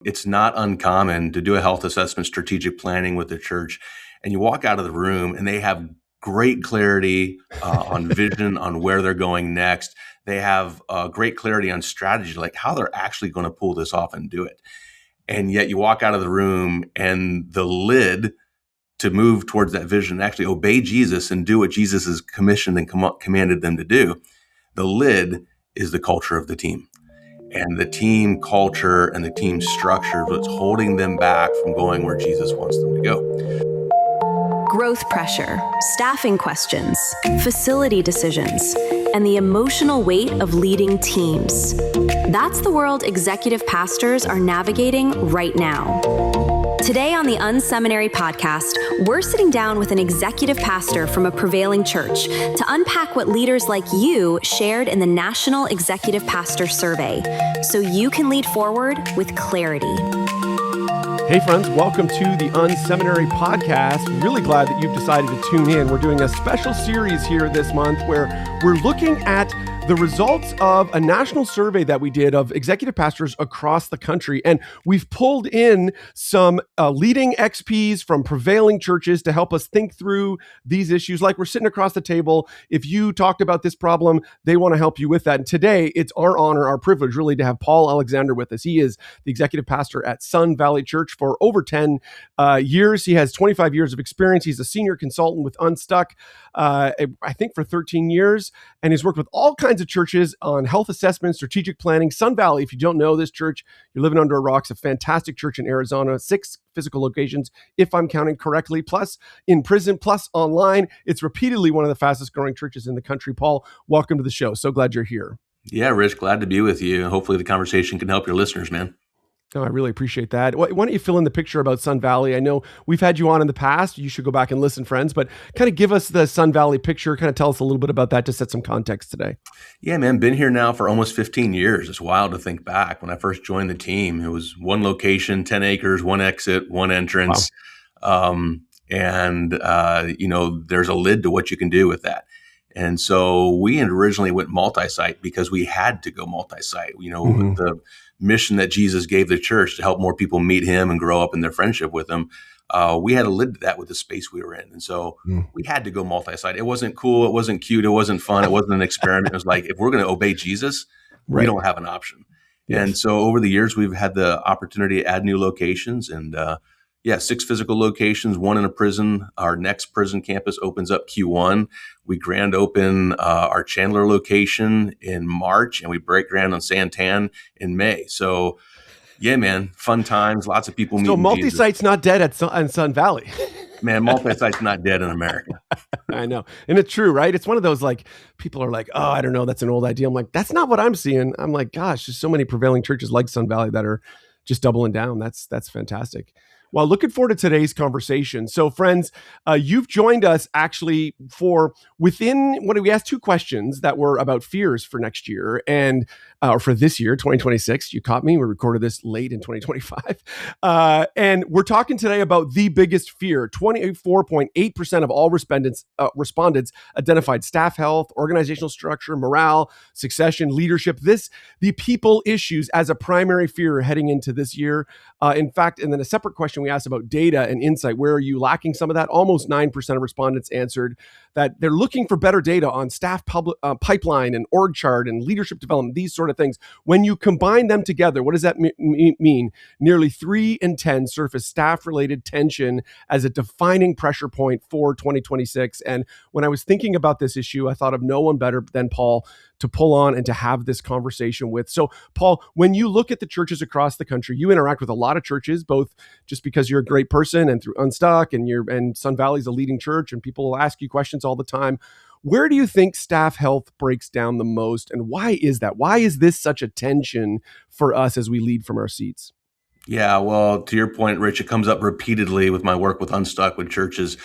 It's not uncommon to do a health assessment, strategic planning with the church, and you walk out of the room and they have great clarity on vision, on where they're going next. They have great clarity on strategy, like how they're actually going to pull this off and do it. And yet you walk out of the room and the lid to move towards that vision and actually obey Jesus and do what Jesus has commissioned and commanded them to do, the lid is the culture of the team. And the team culture and the team structure is what's holding them back from going where Jesus wants them to go. Growth pressure, staffing questions, facility decisions, and the emotional weight of leading teams. That's the world executive pastors are navigating right now. Today on the unSeminary podcast, we're sitting down with an executive pastor from a prevailing church to unpack what leaders like you shared in the National Executive Pastor Survey, so you can lead forward with clarity. Hey friends, welcome to the unSeminary podcast. Really glad that you've decided to tune in. We're doing a special series here this month where we're looking at the results of a national survey that we did of executive pastors across the country. And we've pulled in some leading XPs from prevailing churches to help us think through these issues. Like we're sitting across the table. If you talked about this problem, they want to help you with that. And today, it's our honor, our privilege really to have Paul Alexander with us. He is the executive pastor at Sun Valley Church for over 10 years. He has 25 years of experience. He's a senior consultant with Unstuck, I think for 13 years. And he's worked with all kinds of churches on health assessment, strategic planning. Sun Valley, if you don't know this church, you're living under a rock. It's a fantastic church in Arizona, 6 physical locations, if I'm counting correctly, plus in prison, plus online. It's repeatedly one of the fastest growing churches in the country. Paul, welcome to the show. So glad you're here. Yeah, Rich, glad to be with you. Hopefully the conversation can help your listeners, man. Oh, I really appreciate that. Why don't you fill in the picture about Sun Valley? I know we've had you on in the past. You should go back and listen, friends, but kind of give us the Sun Valley picture. Kind of tell us a little bit about that to set some context today. Yeah, man, been here now for almost 15 years. It's wild to think back. When I first joined the team, it was one location, 10 acres, one exit, one entrance. Wow. There's a lid to what you can do with that. And so we originally went multi-site because we had to go multi-site. The mission that Jesus gave the church to help more people meet him and grow up in their friendship with him. We had to lid to that with the space we were in. And so we had to go multi-site. It wasn't cool. It wasn't cute. It wasn't fun. It wasn't an experiment. It was like, if we're going to obey Jesus, we don't have an option. Yes. And so over the years, we've had the opportunity to add new locations and 6 physical locations, 1 in a prison. Our next prison campus opens up Q1. We grand open our Chandler location in March, and we break ground on Santan in May. So, yeah, man, fun times. Lots of people meeting. So multi-site's Jesus. Not dead on Sun Valley. Man, multi-site's not dead in America. I know. And it's true, right? It's one of those like, people are like, oh, I don't know, that's an old idea. I'm like, that's not what I'm seeing. I'm like, gosh, there's so many prevailing churches like Sun Valley that are just doubling down. That's fantastic. Well, looking forward to today's conversation. So, friends, you've joined us actually we asked 2 questions that were about fears for next year or for this year, 2026. You caught me. We recorded this late in 2025. And we're talking today about the biggest fear. 24.8% of all respondents identified staff health, organizational structure, morale, succession, leadership, the people issues as a primary fear heading into this year. In fact, and then a separate question we asked about data and insight. Where are you lacking some of that? Almost 9% of respondents answered that they're looking for better data on staff pipeline and org chart and leadership development, these sort of things. When you combine them together, what does that mean? Nearly 3 in 10 surface staff-related tension as a defining pressure point for 2026. And when I was thinking about this issue, I thought of no one better than Paul to pull on and to have this conversation with. So, Paul, when you look at the churches across the country, you interact with a lot of churches, both just because you're a great person and through Unstuck and Sun Valley's a leading church and people will ask you questions all the time. Where do you think staff health breaks down the most, and why is that? Why is this such a tension for us as we lead from our seats? Yeah, well, to your point, Rich, it comes up repeatedly with my work with Unstuck with churches.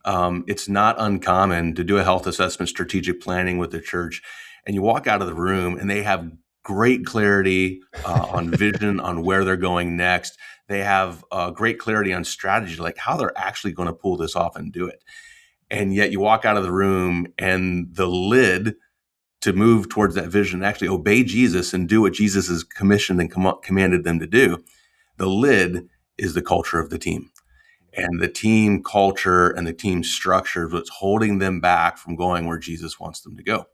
It's not uncommon to do a health assessment, strategic planning with the church, and you walk out of the room and they have great clarity on vision, on where they're going next. They have great clarity on strategy, like how they're actually going to pull this off and do it. And yet you walk out of the room and the lid to move towards that vision, actually obey Jesus and do what Jesus has commissioned and commanded them to do, The lid is the culture of the team. And the team culture and the team structure is what's holding them back from going where Jesus wants them to go,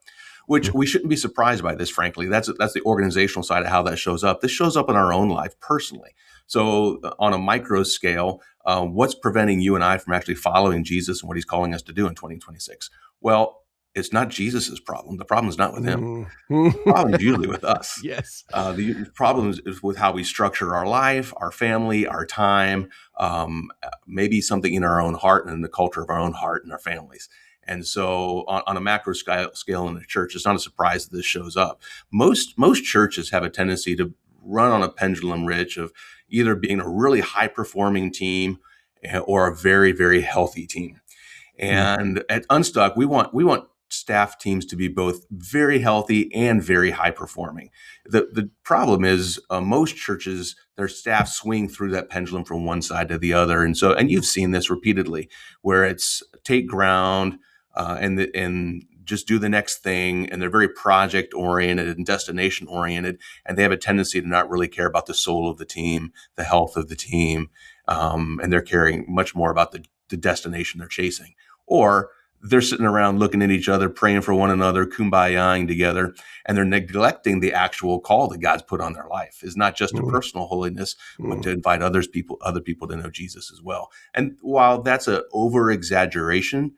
which we shouldn't be surprised by this, frankly. That's the organizational side of how that shows up. This shows up in our own life personally. So on a micro scale, what's preventing you and I from actually following Jesus and what he's calling us to do in 2026? Well, it's not Jesus's problem. The problem is not with him. The problem is usually with us. Yes. The problem is with how we structure our life, our family, our time, maybe something in our own heart and in the culture of our own heart and our families. And so on a macro scale in the church, it's not a surprise that this shows up. Most churches have a tendency to run on a pendulum, Rich, of either being a really high-performing team or a very, very healthy team. And at Unstuck, we want staff teams to be both very healthy and very high performing. The problem is most churches, their staff swing through that pendulum from one side to the other. And you've seen this repeatedly where it's take ground and just do the next thing. And they're very project oriented and destination oriented. And they have a tendency to not really care about the soul of the team, the health of the team. And they're caring much more about the destination they're chasing. Or they're sitting around looking at each other, praying for one another, kumbayaing together, and they're neglecting the actual call that God's put on their life. Is not just a personal holiness, but to invite other people to know Jesus as well. And while that's an over-exaggeration,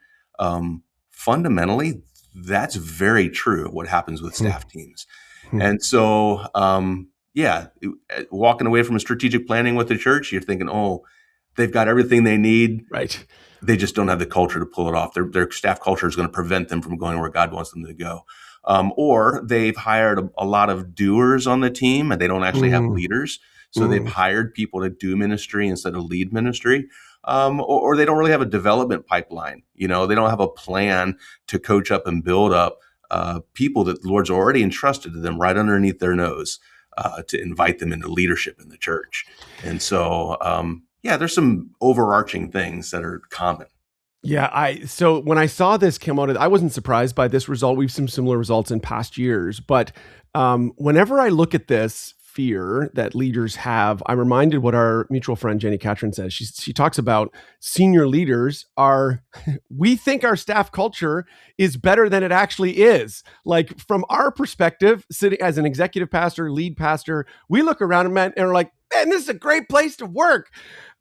fundamentally, that's very true of what happens with staff teams. And so, walking away from a strategic planning with the church, you're thinking, oh, they've got everything they need. Right. They just don't have the culture to pull it off. Their staff culture is going to prevent them from going where God wants them to go. Or they've hired a lot of doers on the team and they don't actually have leaders. So they've hired people to do ministry instead of lead ministry. Or they don't really have a development pipeline. They don't have a plan to coach up and build up people that the Lord's already entrusted to them right underneath their nose to invite them into leadership in the church. And so, there's some overarching things that are common. Yeah, so when I saw this come out, I wasn't surprised by this result. We've seen similar results in past years, but whenever I look at this fear that leaders have, I'm reminded what our mutual friend Jenny Catron says. She talks about senior leaders we think our staff culture is better than it actually is. Like from our perspective, sitting as an executive pastor, lead pastor, we look around and are like, man, this is a great place to work.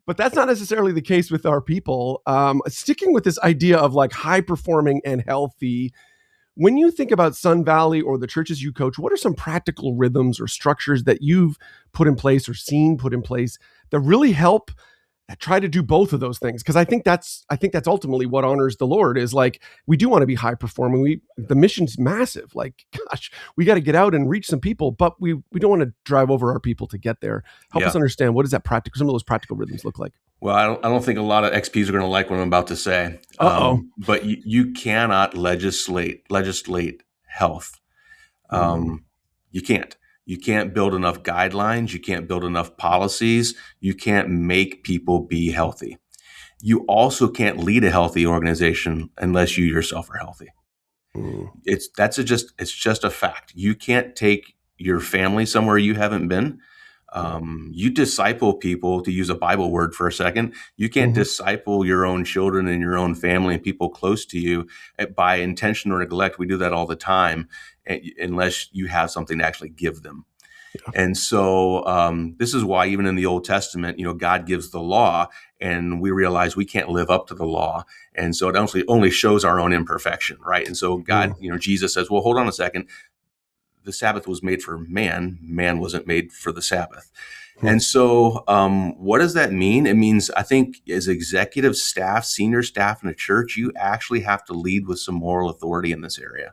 But that's not necessarily the case with our people. Sticking with this idea of like high performing and healthy, when you think about Sun Valley or the churches you coach, what are some practical rhythms or structures that you've put in place or seen put in place that really help try to do both of those things? Because I think that's ultimately what honors the Lord is like, we do want to be high performing. The mission's massive. Like, gosh, we got to get out and reach some people, but we don't want to drive over our people to get there. Help us understand, what does that some of those practical rhythms look like? Well, I don't think a lot of XPs are going to like what I'm about to say. But you cannot legislate health. You can't. You can't build enough guidelines. You can't build enough policies. You can't make people be healthy. You also can't lead a healthy organization unless you yourself are healthy. It's just a fact. You can't take your family somewhere you haven't been. You disciple people, to use a Bible word for a second. You can't disciple your own children and your own family and people close to you by intention or neglect. We do that all the time, unless you have something to actually give them. Yeah. And so this is why even in the Old Testament, God gives the law and we realize we can't live up to the law. And so it only shows our own imperfection, right? And so God, Jesus says, well, hold on a second. The Sabbath was made for man. Man wasn't made for the Sabbath. And so what does that mean? It means, I think, as executive staff, senior staff in a church, you actually have to lead with some moral authority in this area.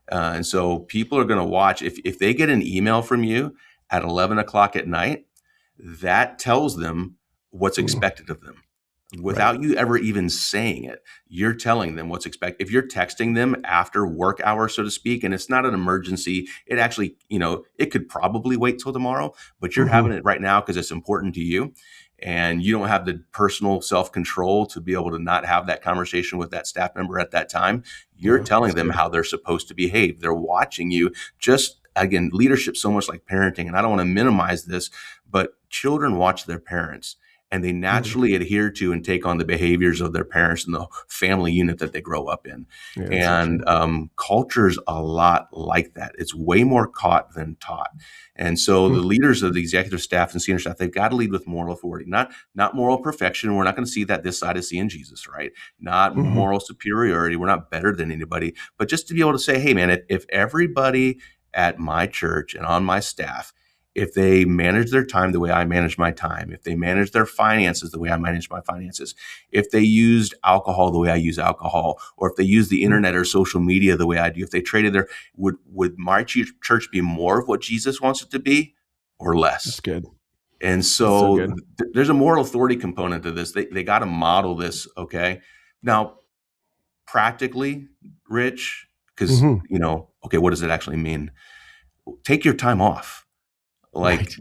And so people are going to watch. If they get an email from you at 11 o'clock at night, that tells them what's expected of them. Without you ever even saying it, you're telling them what's expected. If you're texting them after work hours, so to speak, and it's not an emergency, it actually, it could probably wait till tomorrow, but you're having it right now because it's important to you. And you don't have the personal self-control to be able to not have that conversation with that staff member at that time. You're telling them how they're supposed to behave. They're watching you. Just, again, leadership's so much like parenting, and I don't want to minimize this, but children watch their parents, and they naturally adhere to and take on the behaviors of their parents and the family unit that they grow up in. Yeah, And culture's a lot like that. It's way more caught than taught. And so the leaders of the executive staff and senior staff, they've got to lead with moral authority, not moral perfection. We're not going to see that this side is seeing Jesus, right? Not moral superiority. We're not better than anybody, but just to be able to say, hey, man, if everybody at my church and on my staff, if they manage their time the way I manage my time, if they manage their finances the way I manage my finances, if they used alcohol the way I use alcohol, or if they use the internet or social media the way I do, if they traded would my church be more of what Jesus wants it to be or less? That's good. And so, there's a moral authority component to this. They got to model this. Okay. Now, practically, Rich, because, okay, what does it actually mean? Take your time off. Like,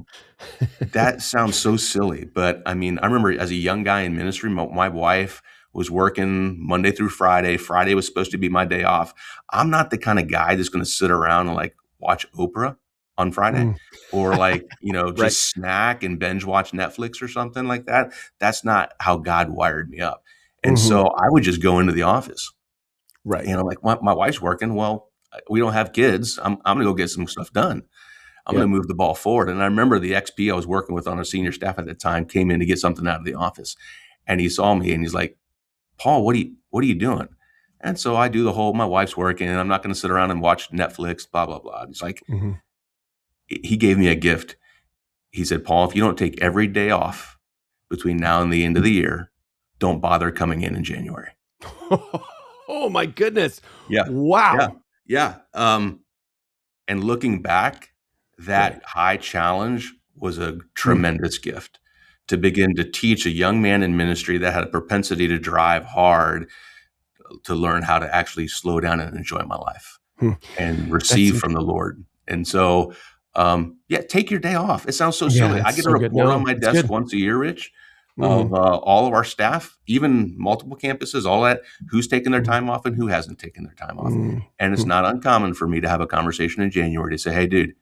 that sounds so silly, but I mean, I remember as a young guy in ministry, my wife was working Monday through Friday. Friday was supposed to be my day off. I'm not the kind of guy that's going to sit around and like watch Oprah on Friday or like, just snack and binge watch Netflix or something like that. That's not how God wired me up. And so I would just go into the office. Right. And I'm like, my wife's working. Well, we don't have kids. I'm going to go get some stuff done. I'm going to move the ball forward. And I remember the XP I was working with on our senior staff at the time came in to get something out of the office. And he saw me and he's like, Paul, what are you doing? And so I do the whole, my wife's working and I'm not going to sit around and watch Netflix, blah, blah, blah. And it's like, he gave me a gift. He said, Paul, if you don't take every day off between now and the end of the year, don't bother coming in January. Oh my goodness. Yeah. Wow. Yeah. And looking back, that high challenge was a tremendous gift to begin to teach a young man in ministry that had a propensity to drive hard to learn how to actually slow down and enjoy my life and receive from the Lord. And so, take your day off. It sounds so silly. I get a report on my desk once a year, Rich, of all of our staff, even multiple campuses, all that, who's taking their time off and who hasn't taken their time off. And it's not uncommon for me to have a conversation in January to say, hey, dude,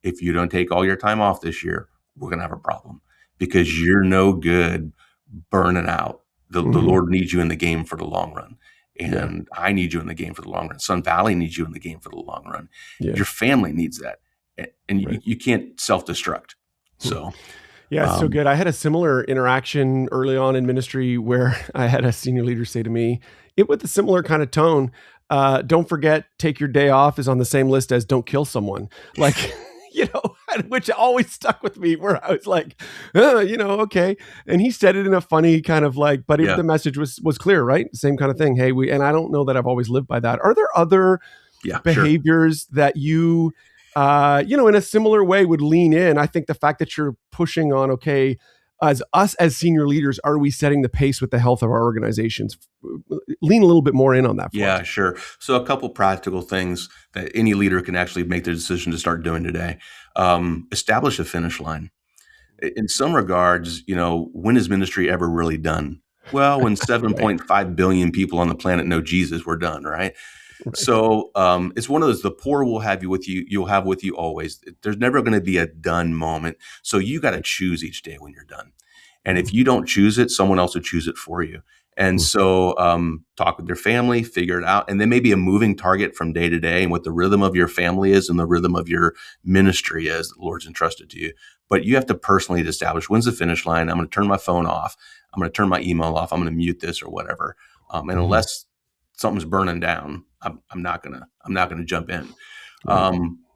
if you don't take all your time off this year, we're going to have a problem because you're no good burning out. The Lord needs you in the game for the long run. And I need you in the game for the long run. Sun Valley needs you in the game for the long run. Your family needs that. And you can't self-destruct. So, yeah, so good. I had a similar interaction early on in ministry where I had a senior leader say to me, with a similar kind of tone, don't forget, take your day off is on the same list as don't kill someone. Like, which always stuck with me where I was like, okay. And he said it in a funny kind of like, but the message was clear, right? Same kind of thing. Hey, and I don't know that I've always lived by that. Are there other behaviors that you, in a similar way would lean in? I think the fact that you're pushing on, okay, as us as senior leaders, are we setting the pace with the health of our organizations? Lean a little bit more in on that. Yeah, sure. So a couple practical things that any leader can actually make the decision to start doing today. Establish a finish line. In some regards, when is ministry ever really done? Well, when 7.5 billion people on the planet know Jesus, we're done, right? So it's one of those, the poor will have you with you, you'll have with you always. There's never going to be a done moment. So you got to choose each day when you're done. And if you don't choose it, someone else will choose it for you. And so talk with your family, figure it out. And then maybe a moving target from day to day and what the rhythm of your family is and the rhythm of your ministry is that the Lord's entrusted to you. But you have to personally establish when's the finish line. I'm going to turn my phone off. I'm going to turn my email off. I'm going to mute this or whatever. And unless something's burning down, I'm not gonna jump in.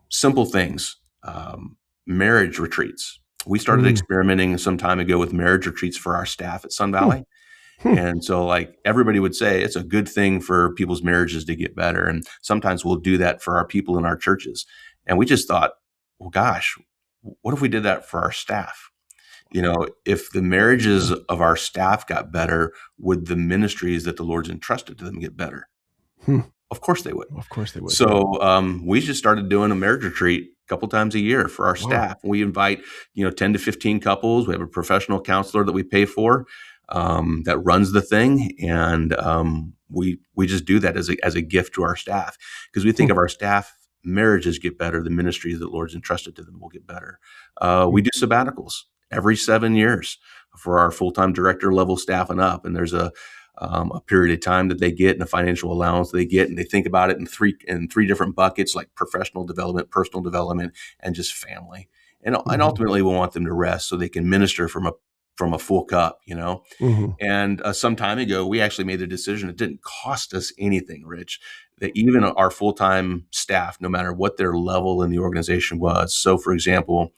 Simple things, marriage retreats. We started experimenting some time ago with marriage retreats for our staff at Sun Valley. And so like everybody would say, it's a good thing for people's marriages to get better. And sometimes we'll do that for our people in our churches. And we just thought, well, gosh, what if we did that for our staff? If the marriages of our staff got better, would the ministries that the Lord's entrusted to them get better? Of course they would. Of course they would. So we just started doing a marriage retreat a couple times a year for our staff. We invite, 10 to 15 couples. We have a professional counselor that we pay for that runs the thing. And we just do that as a gift to our staff because we think of our staff, marriages get better. The ministries that the Lord's entrusted to them will get better. We do sabbaticals. every 7 years for our full-time director level staff and up. And there's a period of time that they get and a financial allowance they get, and they think about it in three different buckets, like professional development, personal development, and just family. And ultimately, we want them to rest so they can minister from a full cup, And some time ago, we actually made the decision. It didn't cost us anything, Rich, that even our full-time staff, no matter what their level in the organization was. So, for example,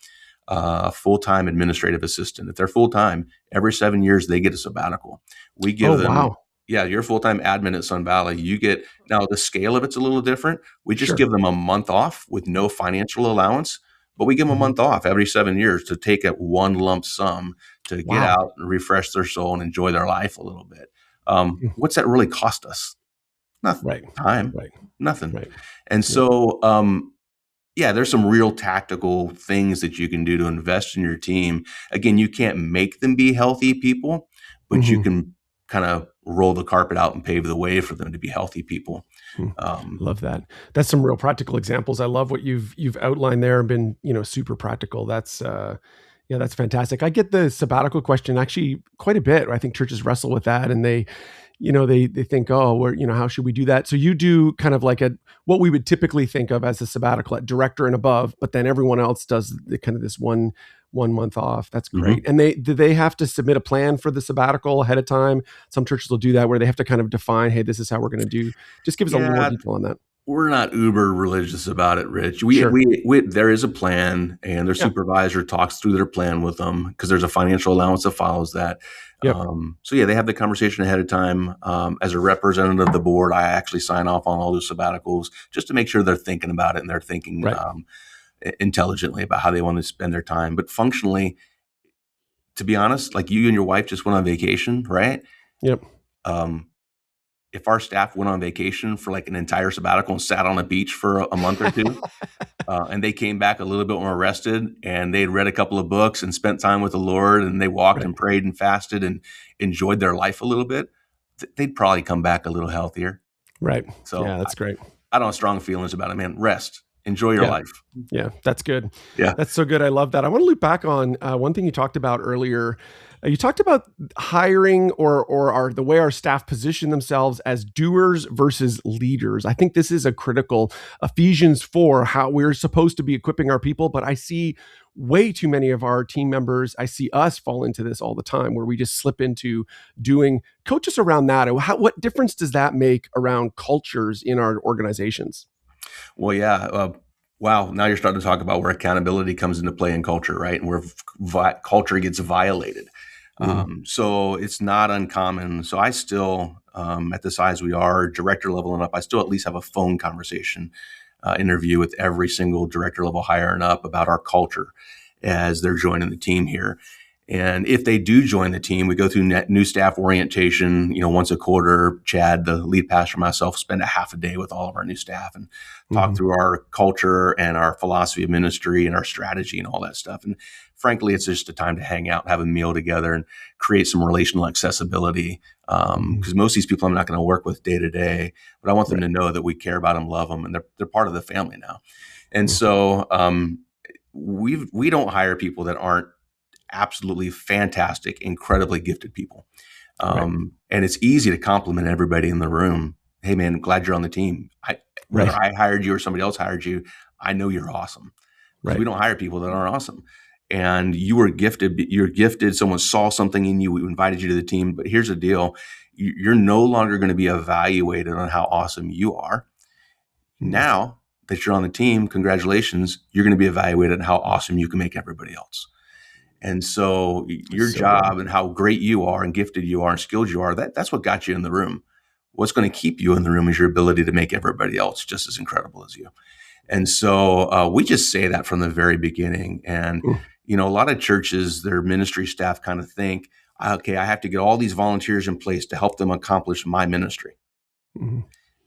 full-time administrative assistant, if they're full-time, every 7 years they get a sabbatical. We give them, wow. yeah, you're full-time admin at Sun Valley. You get, now the scale of it's a little different. We just give them a month off with no financial allowance, but we give them a month off every 7 years to take at one lump sum to get out and refresh their soul and enjoy their life a little bit. What's that really cost us? Nothing. Right. Time. Right. Nothing. Right. And so, there's some real tactical things that you can do to invest in your team. Again, you can't make them be healthy people, but you can kind of roll the carpet out and pave the way for them to be healthy people. Love that. That's some real practical examples. I love what you've outlined there and been, super practical. That's that's fantastic. I get the sabbatical question actually quite a bit. I think churches wrestle with that, and they think, oh, how should we do that? So you do kind of like what we would typically think of as a sabbatical at director and above, but then everyone else does this one month off. That's great. And do they have to submit a plan for the sabbatical ahead of time? Some churches will do that where they have to kind of define, hey, this is how we're going to do. Just give us a little more detail on that. We're not uber religious about it, Rich. There is a plan, and their supervisor talks through their plan with them because there's a financial allowance that follows that. Yep. They have the conversation ahead of time. As a representative of the board, I actually sign off on all those sabbaticals just to make sure they're thinking about it and they're thinking intelligently about how they want to spend their time. But functionally, to be honest, like you and your wife just went on vacation, right? Yep. If our staff went on vacation for like an entire sabbatical and sat on a beach for a month or two, and they came back a little bit more rested, and they'd read a couple of books and spent time with the Lord, and they walked and prayed and fasted and enjoyed their life a little bit, they'd probably come back a little healthier. Right. So that's great. I don't have strong feelings about it, man. Rest. Enjoy your life. Yeah, that's good. Yeah. That's so good. I love that. I want to loop back on one thing you talked about earlier. You talked about hiring or the way our staff position themselves as doers versus leaders. I think this is a critical Ephesians 4, how we're supposed to be equipping our people, but I see way too many of our team members, I see us fall into this all the time where we just slip into doing. Coach us around that. What difference does that make around cultures in our organizations? Well, yeah. Wow. Now you're starting to talk about where accountability comes into play in culture, right? And where culture gets violated. So it's not uncommon. So I still, at the size we are, director level and up, I still at least have a phone conversation, interview with every single director level hire and up about our culture as they're joining the team here. And if they do join the team, we go through new staff orientation, once a quarter. Chad, the lead pastor, myself, spend a half a day with all of our new staff and talk through our culture and our philosophy of ministry and our strategy and all that stuff. And frankly, it's just a time to hang out, have a meal together, and create some relational accessibility. Because most of these people I'm not going to work with day to day, but I want them to know that we care about them, love them, and they're part of the family now. And so we don't hire people that aren't absolutely fantastic, incredibly gifted people. And it's easy to compliment everybody in the room. Hey man, I'm glad you're on the team. Whether I hired you or somebody else hired you, I know you're awesome. We don't hire people that aren't awesome. And you were gifted. You're gifted. Someone saw something in you. We invited you to the team. But here's the deal. You're no longer going to be evaluated on how awesome you are. Now that you're on the team, congratulations. You're going to be evaluated on how awesome you can make everybody else. And so your job and how great you are and gifted you are and skilled you are, that's what got you in the room. What's going to keep you in the room is your ability to make everybody else just as incredible as you. And so we just say that from the very beginning. And, a lot of churches, their ministry staff kind of think, okay, I have to get all these volunteers in place to help them accomplish my ministry.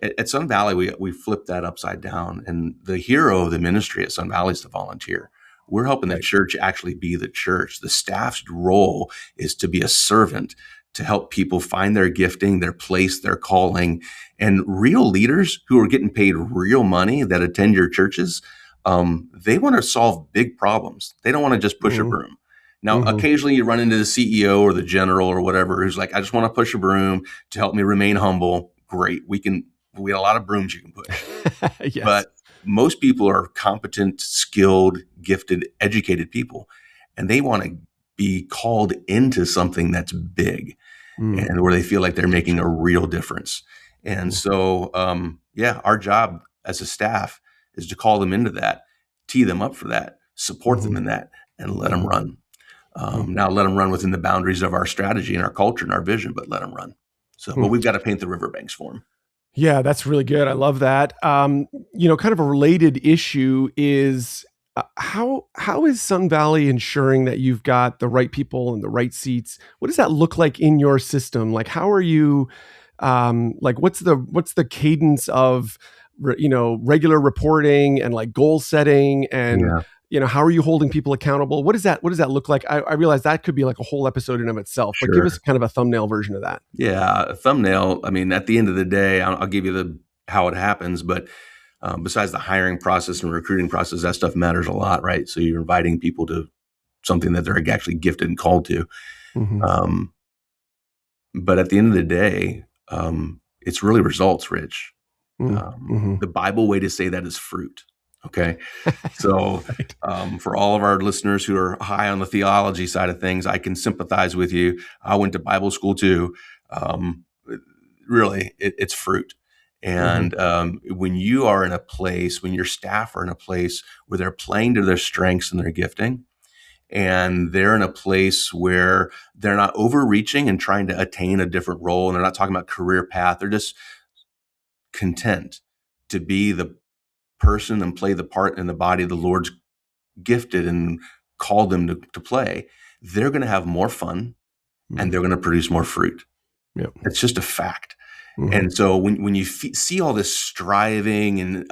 At Sun Valley, we flipped that upside down. And the hero of the ministry at Sun Valley is the volunteer. We're helping the church actually be the church. The staff's role is to be a servant, to help people find their gifting, their place, their calling. And real leaders who are getting paid real money that attend your churches, they want to solve big problems. They don't want to just push a broom. Now, occasionally you run into the CEO or the general or whatever who's like, I just want to push a broom to help me remain humble. Great. We got a lot of brooms you can push. Yes. But most people are competent, skilled, gifted, educated people, and they want to be called into something that's big and where they feel like they're making a real difference. And so, our job as a staff is to call them into that, tee them up for that, support them in that, and let them run. Now let them run within the boundaries of our strategy and our culture and our vision, but let them run. So, but we've got to paint the riverbanks for them. Yeah, that's really good. I love that. Kind of a related issue is how is Sun Valley ensuring that you've got the right people in the right seats? What does that look like in your system? Like, how are you? What's the cadence of regular reporting and like goal setting and how are you holding people accountable? What does that look like? I realize that could be like a whole episode in of itself, but give us kind of a thumbnail version of that. Yeah, a thumbnail. I mean, at the end of the day, I'll give you how it happens, but besides the hiring process and recruiting process, that stuff matters a lot, right? So you're inviting people to something that they're actually gifted and called to. But at the end of the day, it's really results, Rich. The Bible way to say that is fruit. Okay. So for all of our listeners who are high on the theology side of things, I can sympathize with you. I went to Bible school too. Really, it's fruit. And when you are in a place, when your staff are in a place where they're playing to their strengths and their gifting, and they're in a place where they're not overreaching and trying to attain a different role, and they're not talking about career path, they're just content to be the person and play the part in the body the Lord's gifted and called them to play, they're going to have more fun and they're going to produce more fruit. Yep. It's just a fact. And so when you see all this striving and,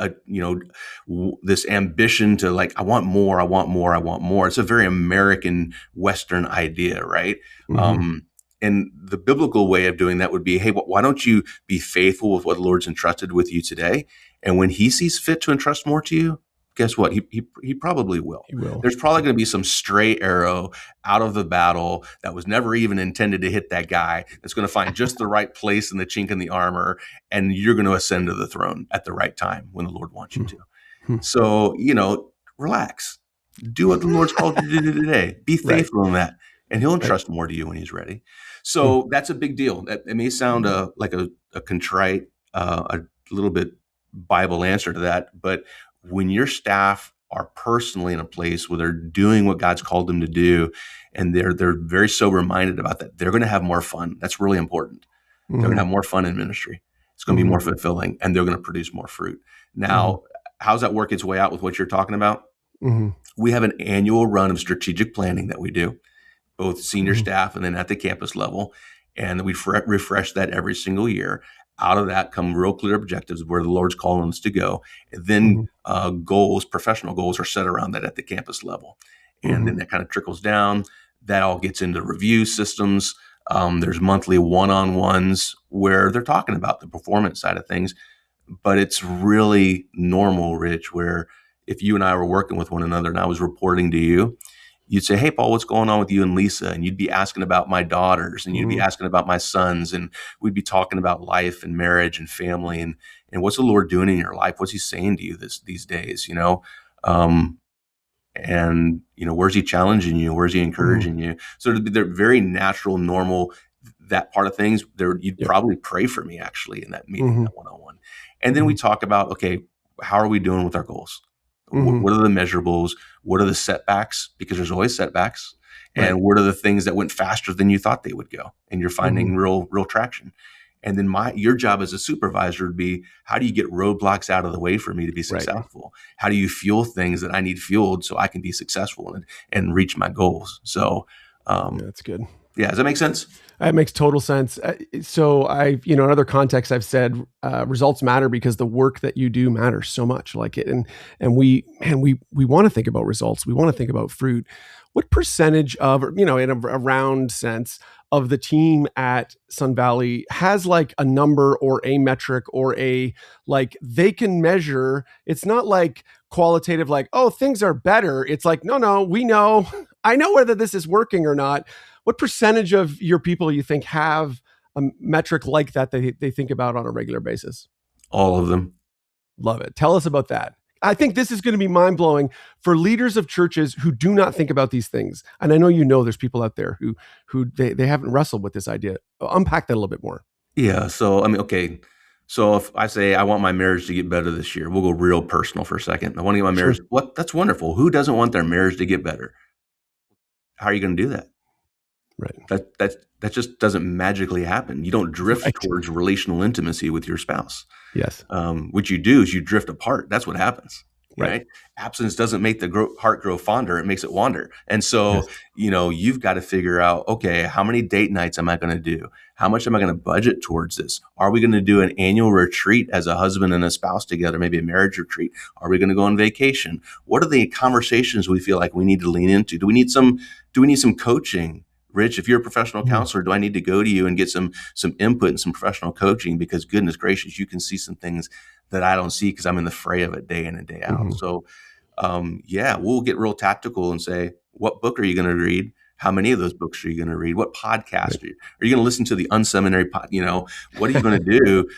this ambition to like, I want more, I want more, I want more. It's a very American Western idea, right? And the biblical way of doing that would be, hey, why don't you be faithful with what the Lord's entrusted with you today? And when he sees fit to entrust more to you, guess what? He probably will. He will. There's probably going to be some stray arrow out of the battle that was never even intended to hit that guy. That's going to find just the right place in the chink in the armor, and you're going to ascend to the throne at the right time when the Lord wants you to. So, relax. Do what the Lord's called you to do today. Be faithful in that, and he'll entrust more to you when he's ready. So that's a big deal. It may sound like a contrite, a little bit Bible answer to that, but when your staff are personally in a place where they're doing what God's called them to do, and they're very sober-minded about that, they're going to have more fun. That's really important. They're going to have more fun in ministry. It's going to be more fulfilling, and they're going to produce more fruit. Now, how's that work its way out with what you're talking about? We have an annual run of strategic planning that we do, both senior staff and then at the campus level, and we refresh that every single year. Out of that come real clear objectives where the Lord's calling us to go. And then goals, professional goals are set around that at the campus level. And then that kind of trickles down. That all gets into review systems. There's monthly one-on-ones where they're talking about the performance side of things. But it's really normal, Rich, where if you and I were working with one another and I was reporting to you, you'd say, hey, Paul, what's going on with you and Lisa? And you'd be asking about my daughters, and you'd be asking about my sons, and we'd be talking about life and marriage and family and what's the Lord doing in your life? What's he saying to you these days, And, where's he challenging you? Where's he encouraging you? So they're very natural, normal, that part of things. You'd probably pray for me actually in that meeting, that one-on-one. And then we talk about, okay, how are we doing with our goals? What are the measurables? What are the setbacks? Because there's always setbacks. And what are the things that went faster than you thought they would go? And you're finding real traction. And then your job as a supervisor would be, how do you get roadblocks out of the way for me to be successful? How do you fuel things that I need fueled so I can be successful and reach my goals? So that's good. Yeah. Does that make sense? It makes total sense. So in other contexts, I've said results matter because the work that you do matters so much. And we want to think about results. We want to think about fruit. What percentage of, in a round sense, of the team at Sun Valley has like a number or a metric or they can measure? It's not like qualitative, like, oh, things are better. It's like, no, we know I know whether this is working or not. What percentage of your people you think have a metric like that they think about on a regular basis? All of them. Love it. Tell us about that. I think this is going to be mind-blowing for leaders of churches who do not think about these things. And I know there's people out there who they haven't wrestled with this idea. Unpack that a little bit more. Yeah. So, okay. So if I say I want my marriage to get better this year, we'll go real personal for a second. I want to get my marriage. What? That's wonderful. Who doesn't want their marriage to get better? How are you going to do that? Right. That just doesn't magically happen. You don't drift towards relational intimacy with your spouse. Yes. What you do is you drift apart. That's what happens. Right. Absence doesn't make the heart grow fonder. It makes it wander. And so, you've got to figure out, okay, how many date nights am I going to do? How much am I going to budget towards this? Are we going to do an annual retreat as a husband and a spouse together? Maybe a marriage retreat? Are we going to go on vacation? What are the conversations we feel like we need to lean into? Do we need some coaching? Rich, if you're a professional counselor, do I need to go to you and get some input and some professional coaching? Because goodness gracious, you can see some things that I don't see because I'm in the fray of it day in and day out. Mm-hmm. So, we'll get real tactical and say, what book are you going to read? How many of those books are you going to read? What podcast are you going to listen to? The unSeminary pod? What are you going to do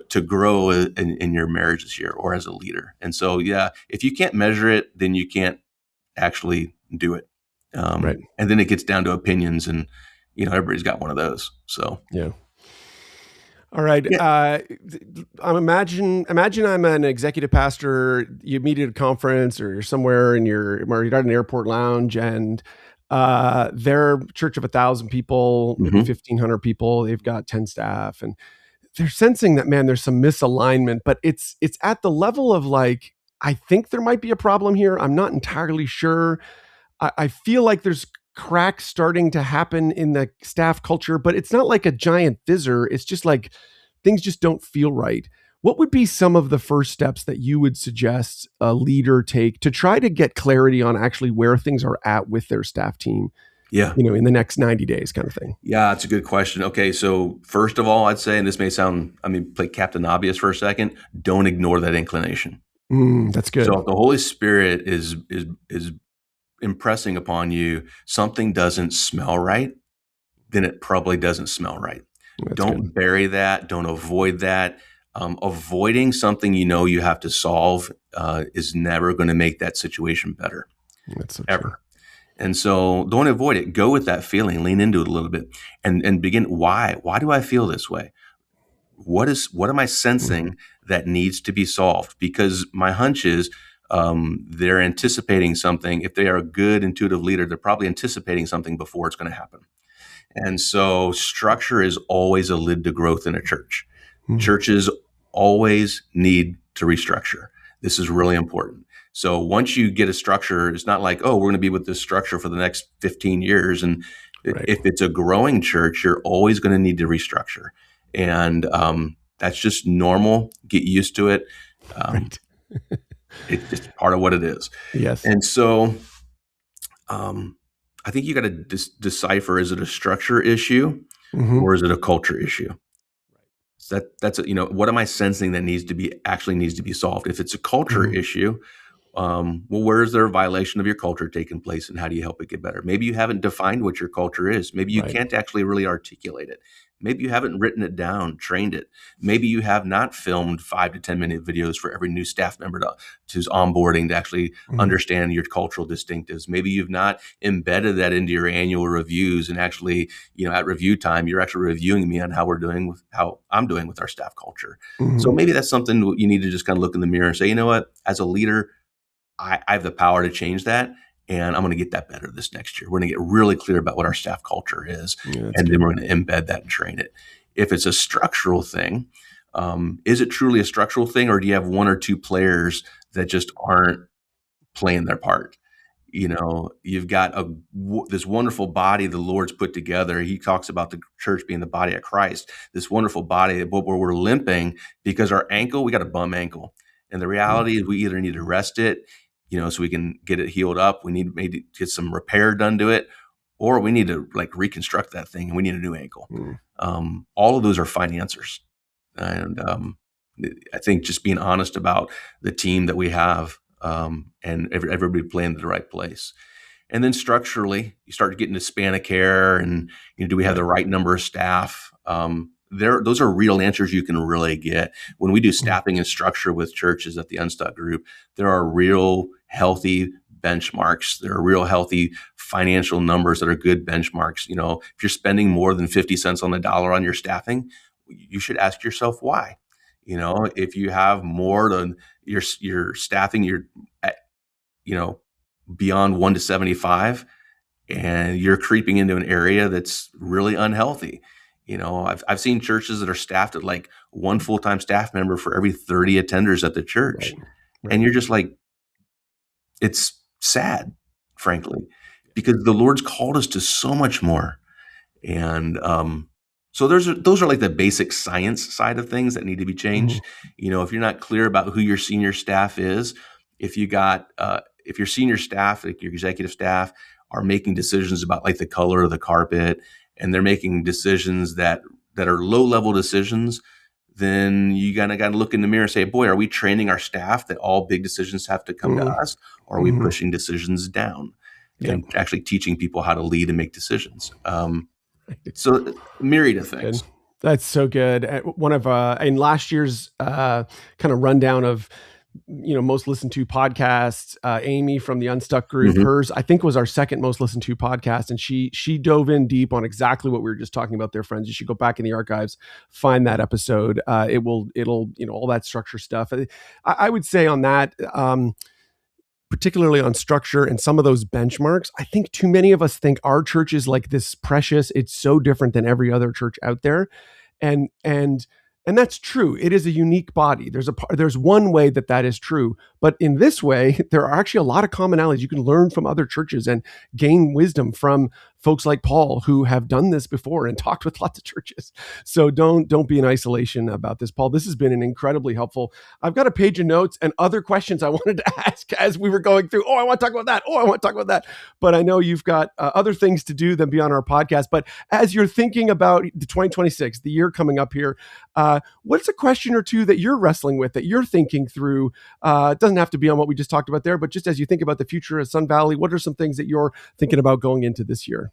to grow in your marriage this year or as a leader? And so, if you can't measure it, then you can't actually do it. And then it gets down to opinions, and everybody's got one of those. So all right. Yeah. Imagine I'm an executive pastor. You meet at a conference, or you're somewhere, and you're at an airport lounge, and they're a church of 1,000 people, maybe 1,500 people. They've got 10 staff, and they're sensing that, man, there's some misalignment. But it's at the level of like, I think there might be a problem here. I'm not entirely sure. I feel like there's cracks starting to happen in the staff culture, but it's not like a giant fissure. It's just like things just don't feel right. What would be some of the first steps that you would suggest a leader take to try to get clarity on actually where things are at with their staff team? Yeah. In the next 90 days kind of thing. Yeah, that's a good question. Okay. So first of all, I'd say, and this may sound, play Captain Obvious for a second, don't ignore that inclination. That's good. So if the Holy Spirit is impressing upon you something doesn't smell right, then it probably doesn't smell right. Don't bury that. Don't avoid that. Avoiding something you have to solve is never going to make that situation better. That's so ever. True. And so don't avoid it. Go with that feeling. Lean into it a little bit and begin. Why? Why do I feel this way? What am I sensing that needs to be solved? Because my hunch is they're anticipating something. If they are a good intuitive leader, they're probably anticipating something before it's going to happen. And so structure is always a lid to growth in a church. Churches always need to restructure. This is really important. So once you get a structure, it's not like, oh, we're going to be with this structure for the next 15 years. And if it's a growing church, you're always going to need to restructure. And that's just normal. Get used to it. It's just part of what it is. Yes. And so I think you got to decipher, is it a structure issue or is it a culture issue? So that's what am I sensing that needs to be solved? If it's a culture issue, where is there a violation of your culture taking place, and how do you help it get better? Maybe you haven't defined what your culture is. Maybe you can't actually really articulate it. Maybe you haven't written it down, trained it. Maybe you have not filmed 5 to 10 minute videos for every new staff member who's onboarding to actually understand your cultural distinctives. Maybe you've not embedded that into your annual reviews, and actually, at review time, you're actually reviewing me on how I'm doing with our staff culture. So maybe that's something you need to just kind of look in the mirror and say, you know what, as a leader, I have the power to change that, and I'm going to get that better this next year. We're going to get really clear about what our staff culture is, and then we're going to embed that and train it. If it's a structural thing, is it truly a structural thing, or do you have one or two players that just aren't playing their part? You've got this wonderful body the Lord's put together. He talks about the church being the body of Christ, this wonderful body, but where we're limping because we got a bum ankle. And the reality is we either need to rest it, so we can get it healed up. We need maybe get some repair done to it, or we need to reconstruct that thing, and we need a new ankle. All of those are fine answers. And I think just being honest about the team that we have, and everybody playing in the right place. And then structurally, you start getting to span of care and, do we have the right number of staff? Those are real answers you can really get. When we do staffing and structure with churches at the Unstuck Group, there are real healthy benchmarks. There are real healthy financial numbers that are good benchmarks. If you're spending more than 50 cents on the dollar on your staffing, you should ask yourself why. If you have more than your staffing, you're at, beyond 1 to 75, and you're creeping into an area that's really unhealthy. I've seen churches that are staffed at like one full-time staff member for every 30 attenders at the church. Right. And you're just like, it's sad, frankly, because the Lord's called us to so much more. And so those are like the basic science side of things that need to be changed. If you're not clear about who your senior staff is, if your senior staff, like your executive staff, are making decisions about like the color of the carpet, and they're making decisions that are low-level decisions, then you got to look in the mirror and say, boy, are we training our staff that all big decisions have to come to us? Or are we pushing decisions down and actually teaching people how to lead and make decisions? So myriad of things. Good. That's so good. One of in last year's kind of rundown of most listened to podcasts, Amy from the Unstuck Group, hers I think was our second most listened to podcast, and she dove in deep on exactly what we were just talking about there, friends. You should go back in the archives, find that episode. It'll all that structure stuff. I would say on that, particularly on structure and some of those benchmarks, I think too many of us think our church is like this precious. It's so different than every other church out there, and that's true. It is a unique body. There's one way that is true, but in this way, there are actually a lot of commonalities. You can learn from other churches and gain wisdom from folks like Paul who have done this before and talked with lots of churches. So don't be in isolation about this, Paul. This has been an incredibly helpful. I've got a page of notes and other questions I wanted to ask as we were going through. Oh, I want to talk about that. Oh, I want to talk about that. But I know you've got other things to do than be on our podcast. But as you're thinking about the 2026, the year coming up here, what's a question or two that you're wrestling with, that you're thinking through? It doesn't have to be on what we just talked about there, but just as you think about the future of Sun Valley, what are some things that you're thinking about going into this year?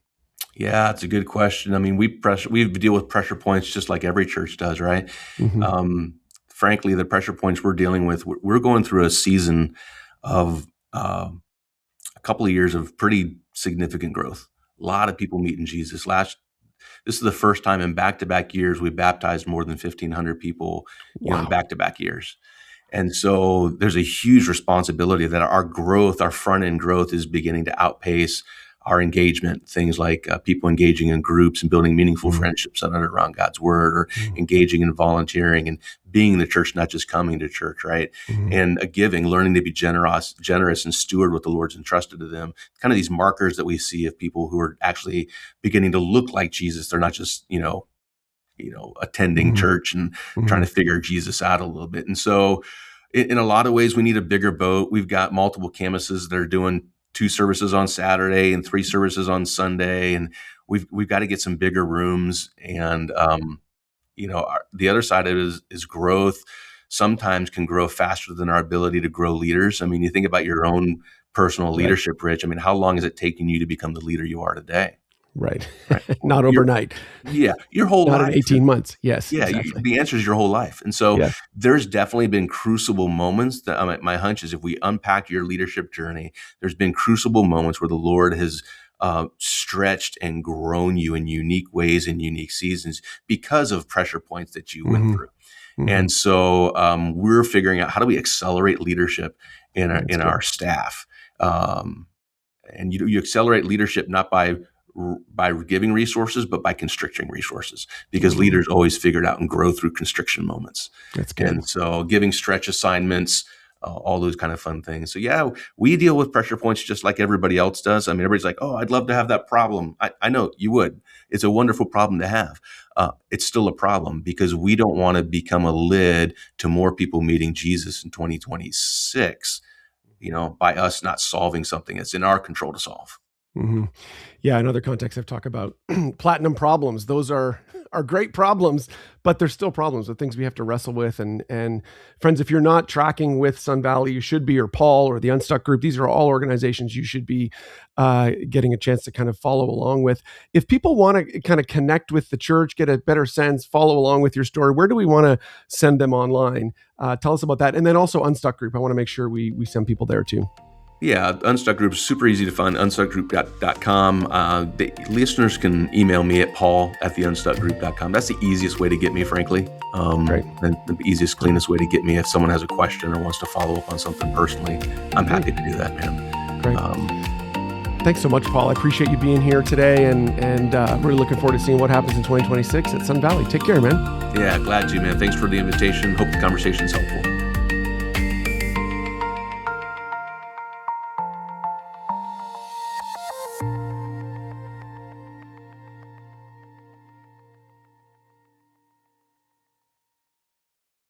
Yeah, it's a good question. I mean, we deal with pressure points just like every church does, right? Frankly, the pressure points we're dealing with, we're going through a season of a couple of years of pretty significant growth. A lot of people meeting Jesus. This is the first time in back-to-back years we baptized more than 1,500 people, in back-to-back years. And so there's a huge responsibility that our growth, our front-end growth, is beginning to outpace our engagement. Things like people engaging in groups and building meaningful friendships centered around God's word, or engaging in volunteering and being the church, not just coming to church, right? And giving, learning to be generous and steward what the Lord's entrusted to them. Kind of these markers that we see of people who are actually beginning to look like Jesus. They're not just, attending church and trying to figure Jesus out a little bit. And so in a lot of ways, we need a bigger boat. We've got multiple campuses that are doing 2 services on Saturday and 3 services on Sunday. And we've got to get some bigger rooms. And, the other side of it is growth sometimes can grow faster than our ability to grow leaders. I mean, you think about your own personal leadership, Rich. I mean, how long is it taking you to become the leader you are today? Right. Not overnight. Your whole life. Not in 18 months. Yes. Yeah. Exactly. The answer is your whole life. And so there's definitely been crucible moments that my hunch is, if we unpack your leadership journey, there's been crucible moments where the Lord has stretched and grown you in unique ways and unique seasons because of pressure points that you went through. And so we're figuring out, how do we accelerate leadership in our staff? And you accelerate leadership not by giving resources, but by constricting resources, because leaders always figure it out and grow through constriction moments. That's good. And so giving stretch assignments, all those kind of fun things. So we deal with pressure points just like everybody else does. I mean, everybody's like, oh, I'd love to have that problem. I know you would. It's a wonderful problem to have. It's still a problem, because we don't want to become a lid to more people meeting Jesus in 2026, by us not solving something that's in our control to solve. Yeah, in other contexts, I've talked about platinum problems. Those are are great problems, but they're still problems, the things we have to wrestle with. And friends, if you're not tracking with Sun Valley, you should be, or Paul or the Unstuck Group. These are all organizations you should be getting a chance to kind of follow along with. If people want to kind of connect with the church, get a better sense, follow along with your story, where do we want to send them online? Tell us about that. And then also Unstuck Group. I want to make sure we send people there too. Yeah, Unstuck Group is super easy to find, unstuckgroup.com. The listeners can email me at paul@theunstuckgroup.com. That's the easiest way to get me, frankly. Great. And the easiest, cleanest way to get me if someone has a question or wants to follow up on something personally. I'm happy to do that, man. Great. Thanks so much, Paul. I appreciate you being here today, and really looking forward to seeing what happens in 2026 at Sun Valley. Take care, man. Yeah, glad to, man. Thanks for the invitation. Hope the conversation's helpful.